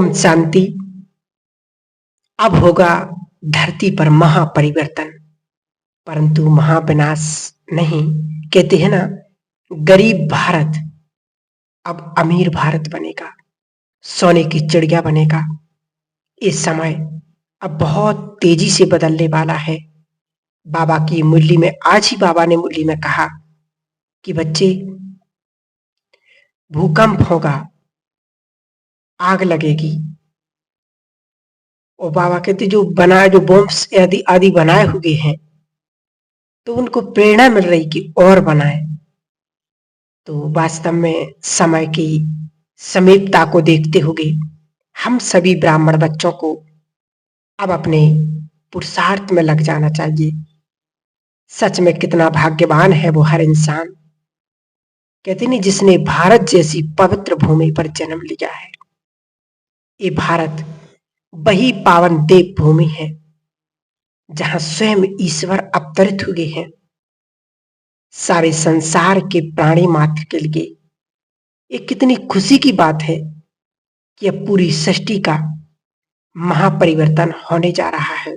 ओम शांति। अब होगा धरती पर महापरिवर्तन, परंतु महाविनाश नहीं। कहते हैं ना, गरीब भारत अब अमीर भारत बनेगा, सोने की चिड़िया बनेगा। इस समय अब बहुत तेजी से बदलने वाला है। बाबा की मुरली में, आज ही बाबा ने मुरली में कहा कि बच्चे, भूकंप होगा, आग लगेगी। और बाबा कहते जो बॉम्ब्स आदि आदि बनाए हुए हैं, तो उनको प्रेरणा मिल रही कि और बनाए। तो वास्तव में समय की समीपता को देखते हुए हम सभी ब्राह्मण बच्चों को अब अपने पुरुषार्थ में लग जाना चाहिए। सच में कितना भाग्यवान है वो हर इंसान, कहते नहीं, जिसने भारत जैसी पवित्र भूमि पर जन्म लिया है। ये भारत वही पावन देव भूमि है जहां स्वयं ईश्वर अवतरित हुए हैं। सारे संसार के प्राणी मात्र के लिए ये कितनी खुशी की बात है कि अब पूरी सृष्टि का महापरिवर्तन होने जा रहा है।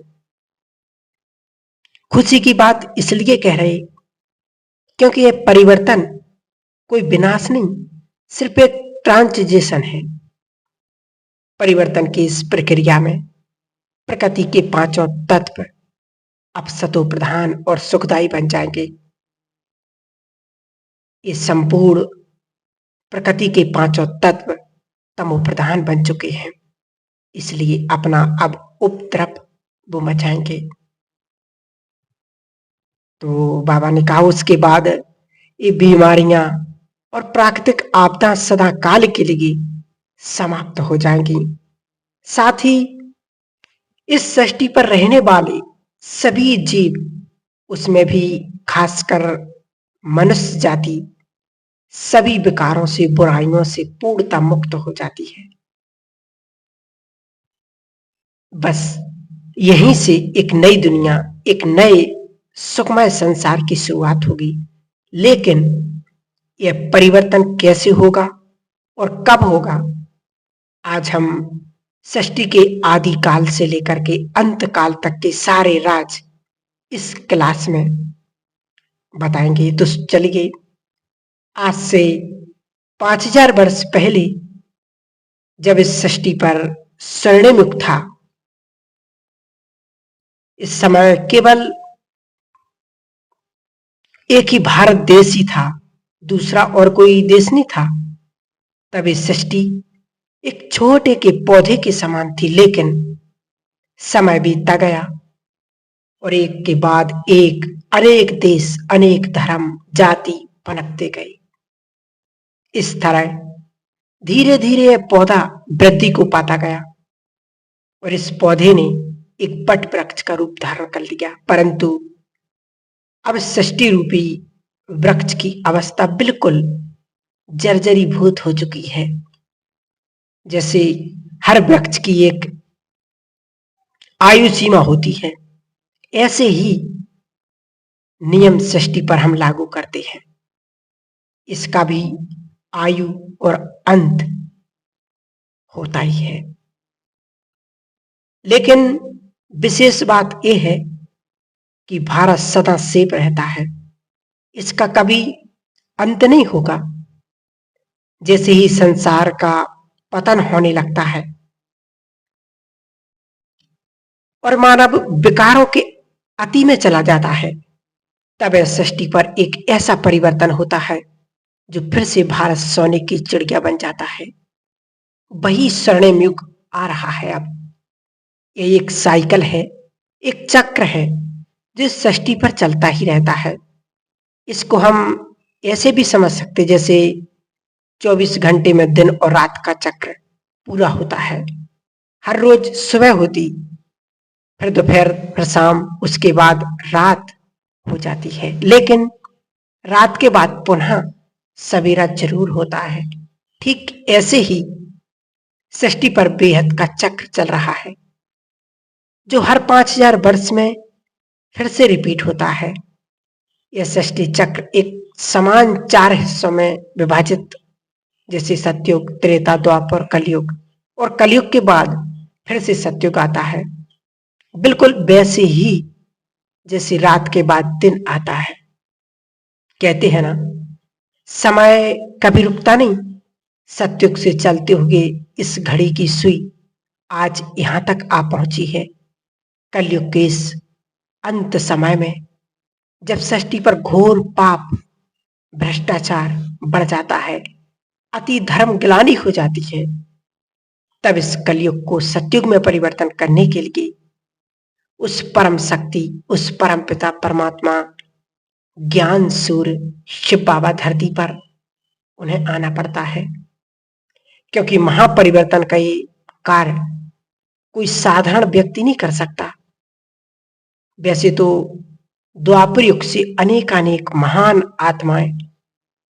खुशी की बात इसलिए कह रहे क्योंकि यह परिवर्तन कोई विनाश नहीं, सिर्फ एक ट्रांजिशन है। परिवर्तन की इस प्रक्रिया में प्रकृति के पांचों तत्व अब सतो प्रधान और सुखदायी बन जाएंगे। ये संपूर्ण प्रकृति के पांचों तत्व तमो प्रधान बन चुके हैं, इसलिए अपना अब उपद्रव वो मचाएंगे। तो बाबा ने कहा उसके बाद ये बीमारियां और प्राकृतिक आपदा सदा काल के लिए समाप्त हो जाएंगी। साथ ही इस सृष्टि पर रहने वाले सभी जीव, उसमें भी खासकर मनुष्य जाति, सभी विकारों से, बुराइयों से पूर्णतः मुक्त हो जाती है। बस यहीं से एक नई दुनिया, एक नए सुखमय संसार की शुरुआत होगी। लेकिन यह परिवर्तन कैसे होगा और कब होगा, आज हम सृष्टि के आदि काल से लेकर के अंत काल तक के सारे राज इस क्लास में बताएंगे। तो चलिए, आज से 5000 वर्ष पहले जब इस सृष्टि पर स्वर्णिम युग था, इस समय केवल एक ही भारत देश ही था, दूसरा और कोई देश नहीं था। तब इस सृष्टि एक छोटे के पौधे के समान थी, लेकिन समय बीतता गया और एक के बाद एक अनेक देश, अनेक धर्म, जाति पनपते गए। इस तरह धीरे धीरे यह पौधा वृद्धि को पाता गया और इस पौधे ने एक वट वृक्ष का रूप धारण कर लिया। परंतु अब सृष्टि रूपी वृक्ष की अवस्था बिल्कुल जर्जरीभूत हो चुकी है। जैसे हर वृक्ष की एक आयु सीमा होती है, ऐसे ही नियम सृष्टि पर हम लागू करते हैं। इसका भी आयु और अंत होता ही है। लेकिन विशेष बात यह है कि भारत सदा सेफ रहता है, इसका कभी अंत नहीं होगा। जैसे ही संसार का पतन होने लगता है और मानव विकारों के अति में चला जाता है, तब इस सृष्टि पर एक ऐसा परिवर्तन होता है जो फिर से भारत सोने की चिड़िया बन जाता है। वही स्वर्णिम युग आ रहा है। अब ये एक साइकिल है, एक चक्र है जो सृष्टि पर चलता ही रहता है। इसको हम ऐसे भी समझ सकते जैसे 24 घंटे में दिन और रात का चक्र पूरा होता है। हर रोज सुबह होती, फिर दोपहर, फिर शाम, उसके बाद रात हो जाती है, लेकिन रात के बाद पुनः सवेरा जरूर होता है। ठीक ऐसे ही सृष्टि पर बेहद का चक्र चल रहा है जो हर 5000 वर्ष में फिर से रिपीट होता है। यह सृष्टि चक्र एक समान 4 हिस्सों में विभाजित, जैसे सतयुग, त्रेता, द्वापर, कलयुग, और कलयुग के बाद फिर से सतयुग आता है, बिल्कुल वैसे ही जैसे रात के बाद दिन आता है। कहते हैं ना, समय कभी रुकता नहीं। सतयुग से चलते हुए इस घड़ी की सुई आज यहां तक आ पहुंची है। कलयुग के इस अंत समय में जब सृष्टि पर घोर पाप, भ्रष्टाचार बढ़ जाता है, अति धर्म ग्लानि हो जाती है, तब इस कलयुग को सतयुग में परिवर्तन करने के लिए उस परम शक्ति, उस परम पिता परमात्मा ज्ञान सूर्य शिव बाबा धरती पर उन्हें आना पड़ता है। क्योंकि महापरिवर्तन का ये कार्य कोई साधारण व्यक्ति नहीं कर सकता। वैसे तो द्वापर युग से अनेकानेक महान आत्माएं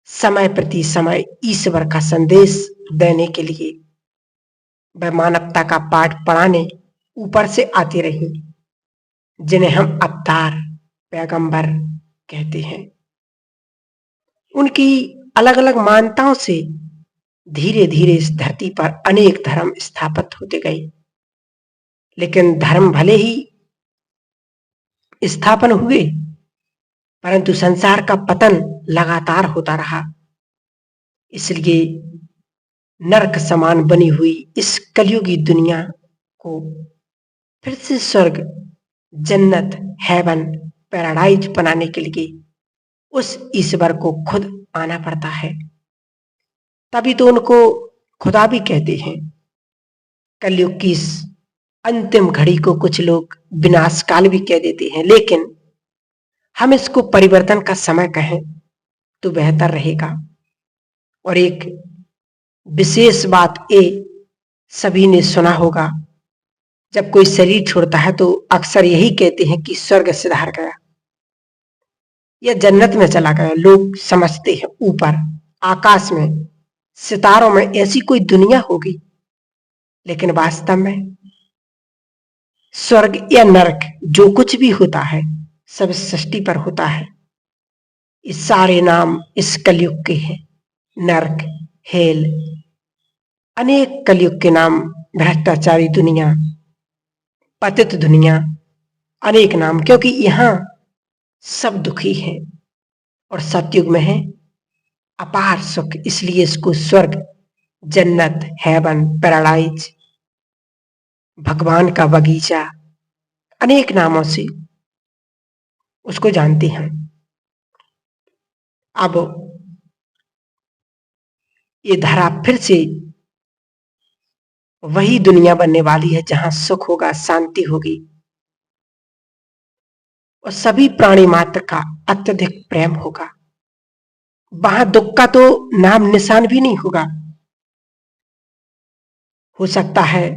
समय प्रति समय ईश्वर का संदेश देने के लिए वह मानवता का पाठ पढ़ाने ऊपर से आती रही, जिन्हें हम अवतार पैगंबर कहते हैं। उनकी अलग अलग मान्यताओं से धीरे धीरे इस धरती पर अनेक धर्म स्थापित होते गए, लेकिन धर्म भले ही स्थापन हुए, परंतु संसार का पतन लगातार होता रहा। इसलिए नरक समान बनी हुई इस कलयुगी दुनिया को फिर से स्वर्ग, जन्नत, हेवन, पैराडाइज बनाने के लिए उस ईश्वर को खुद आना पड़ता है। तभी तो उनको खुदा भी कहते हैं। कलयुग की इस अंतिम घड़ी को कुछ लोग विनाश काल भी कह देते हैं, लेकिन हम इसको परिवर्तन का समय कहें तो बेहतर रहेगा। और एक विशेष बात ये सभी ने सुना होगा, जब कोई शरीर छोड़ता है तो अक्सर यही कहते हैं कि स्वर्ग सिधार गया या जन्नत में चला गया। लोग समझते हैं ऊपर आकाश में, सितारों में ऐसी कोई दुनिया होगी, लेकिन वास्तव में स्वर्ग या नरक जो कुछ भी होता है सब सृष्टि पर होता है। इस सारे नाम इस कलयुग के हैं। नरक, हेल, अनेक कलयुग के नाम, भ्रष्टाचारी दुनिया, पतित दुनिया, अनेक नाम, क्योंकि यहां सब दुखी हैं और सतयुग में है अपार सुख। इसलिए इसको स्वर्ग, जन्नत, हेवन, पैराडाइज, भगवान का बगीचा, अनेक नामों से उसको जानते हैं। अब ये धरा फिर से वही दुनिया बनने वाली है जहां सुख होगा, शांति होगी और सभी प्राणी मात्र का अत्यधिक प्रेम होगा। वहां दुख का तो नाम निशान भी नहीं होगा। हो सकता है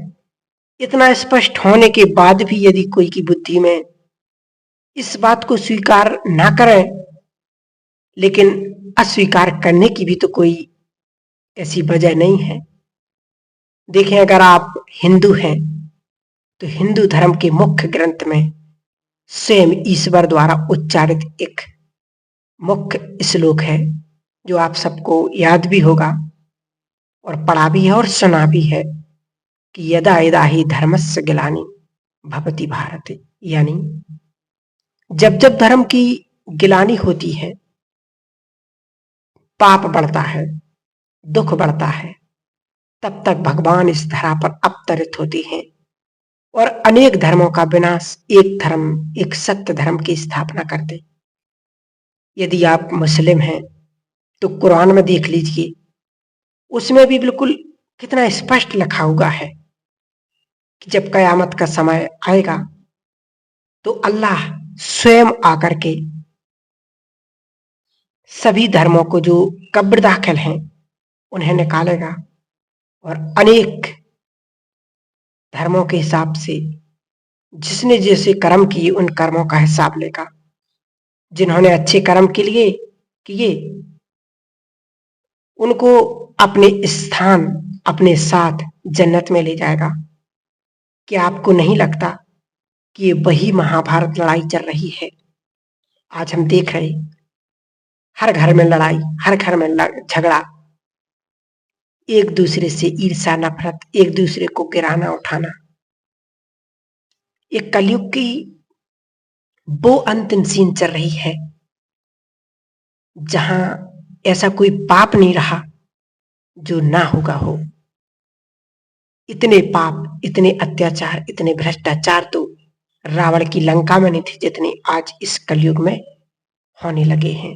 इतना स्पष्ट होने के बाद भी यदि कोई की बुद्धि में इस बात को स्वीकार ना करें, लेकिन अस्वीकार करने की भी तो कोई ऐसी वजह नहीं है। देखें, अगर आप हिंदू हैं तो हिंदू धर्म के मुख्य ग्रंथ में स्वयं ईश्वर द्वारा उच्चारित एक मुख्य श्लोक है जो आप सबको याद भी होगा और पढ़ा भी है और सुना भी है कि यदा यदा ही धर्मस्य ग्लानि भवति भारत, यानी जब जब धर्म की गिलानी होती है, पाप बढ़ता है, दुख बढ़ता है, तब तक भगवान इस धरा पर अवतरित होते हैं और अनेक धर्मों का विनाश, एक धर्म, एक सत्य धर्म की स्थापना करते। यदि आप मुस्लिम हैं तो कुरान में देख लीजिए, उसमें भी बिल्कुल कितना स्पष्ट लिखा हुआ है कि जब कयामत का समय आएगा तो अल्लाह स्वयं आकर के सभी धर्मों को जो कब्र दाखिल हैं उन्हें निकालेगा और अनेक धर्मों के हिसाब से जिसने जैसे कर्म किए उन कर्मों का हिसाब लेगा। जिन्होंने अच्छे कर्म के लिए किए उनको अपने स्थान, अपने साथ जन्नत में ले जाएगा। क्या आपको नहीं लगता कि ये वही महाभारत लड़ाई चल रही है? आज हम देख रहे हर घर में लड़ाई, हर घर में झगड़ा, एक दूसरे से ईर्ष्या नफरत, एक दूसरे को गिराना उठाना। ये कलयुग की वो अंतिम सीन चल रही है जहां ऐसा कोई पाप नहीं रहा जो ना होगा हो। इतने पाप, इतने अत्याचार, इतने भ्रष्टाचार तो रावण की लंका में नहीं थे जितने आज इस कलयुग में होने लगे हैं।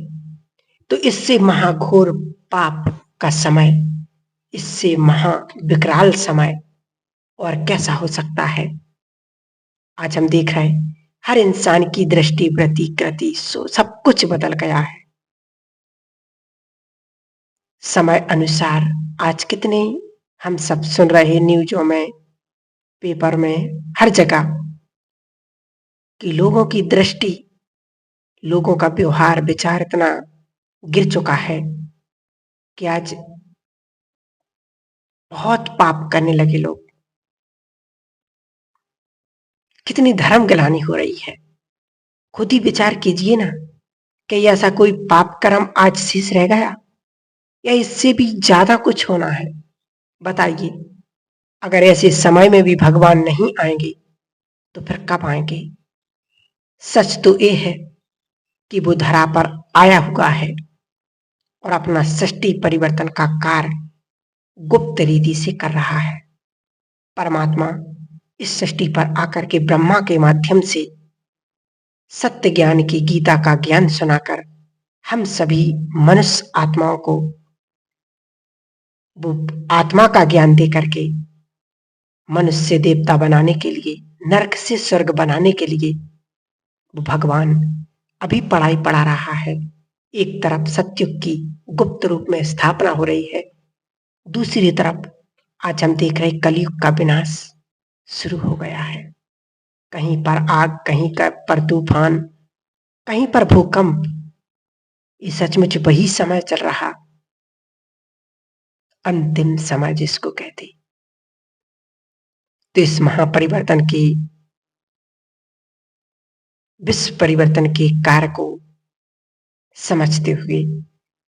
तो इससे महाघोर पाप का समय, इससे महाविकराल समय और कैसा हो सकता है। आज हम देख रहे हैं हर इंसान की दृष्टि, वृत्ति, कृति, सो सब कुछ बदल गया है। समय अनुसार आज कितने हम सब सुन रहे न्यूज़ों में, पेपर में, हर जगह कि लोगों की दृष्टि, लोगों का व्यवहार विचार इतना गिर चुका है कि आज बहुत पाप करने लगे लोग। कितनी धर्म गिलानी हो रही है। खुद ही विचार कीजिए ना कि ऐसा कोई पाप कर्म आज शेष रह गया या इससे भी ज्यादा कुछ होना है। बताइए, अगर ऐसे समय में भी भगवान नहीं आएंगे तो फिर कब आएंगे। सच तो ये है कि वो धरा पर आया हुआ है और अपना सृष्टि परिवर्तन का कार्य गुप्त रीति से कर रहा है। परमात्मा इस सृष्टि पर आकर के ब्रह्मा के माध्यम से सत्य ज्ञान की गीता का ज्ञान सुनाकर हम सभी मनुष्य आत्माओं को वो आत्मा का ज्ञान दे करके मनुष्य से देवता बनाने के लिए, नरक से स्वर्ग बनाने के लिए वो भगवान अभी पढ़ाई पढ़ा रहा है। एक तरफ सतयुग की गुप्त रूप में स्थापना हो रही है, दूसरी तरफ आज हम देख रहे कलयुग का विनाश शुरू हो गया है। कहीं पर आग, कहीं पर तूफान, कहीं पर भूकंप। ये सचमुच वही समय चल रहा, अंतिम समय जिसको कहते। तो इस महापरिवर्तन की, विश्व परिवर्तन के कार्य को समझते हुए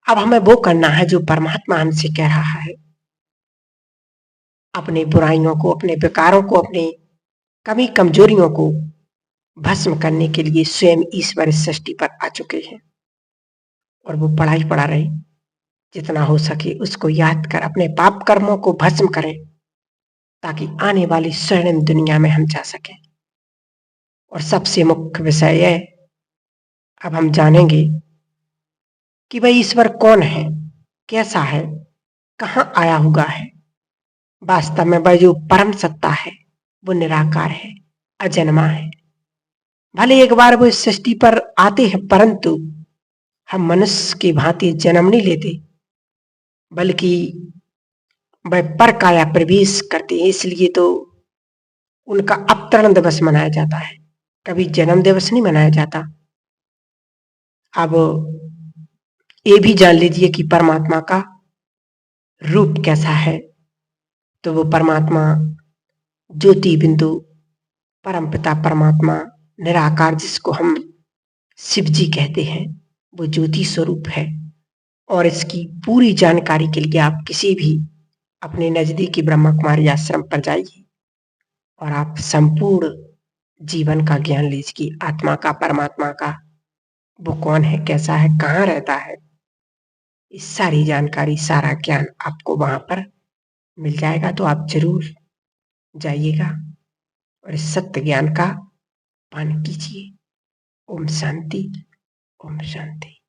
अब हमें वो करना है जो परमात्मा हमसे कह रहा है। अपनी बुराइयों को, अपने विकारों को, अपनी कमी कमजोरियों को भस्म करने के लिए स्वयं ईश्वर इस सृष्टि पर आ चुके हैं और वो पढ़ाई पढ़ा रहे। जितना हो सके उसको याद कर अपने पाप कर्मों को भस्म करें ताकि आने वाली स्वर्णिम दुनिया में हम जा सकें। और सबसे मुख्य विषय यह, अब हम जानेंगे कि भाई ईश्वर कौन है, कैसा है, कहां आया हुआ है। वास्तव में वह जो परम सत्ता है वो निराकार है, अजन्मा है। भले एक बार वो इस सृष्टि पर आते हैं परंतु हम मनुष्य की भांति जन्म नहीं लेते, बल्कि वह पर काया प्रवेश करते हैं। इसलिए तो उनका अवतरण दिवस मनाया जाता है, कभी जन्म दिवस नहीं मनाया जाता। अब ये भी जान लीजिए कि परमात्मा का रूप कैसा है। तो वो परमात्मा ज्योति बिंदु, परमपिता परमात्मा निराकार, जिसको हम शिव जी कहते हैं, वो ज्योति स्वरूप है। और इसकी पूरी जानकारी के लिए आप किसी भी अपने नजदीकी ब्रह्मा कुमारी आश्रम पर जाइए और आप संपूर्ण जीवन का ज्ञान लीजिए। आत्मा का, परमात्मा का, वो कौन है, कैसा है, कहाँ रहता है, इस सारी जानकारी, सारा ज्ञान आपको वहां पर मिल जाएगा। तो आप जरूर जाइएगा और इस सत्य ज्ञान का पान कीजिए। ओम शांति, ओम शांति।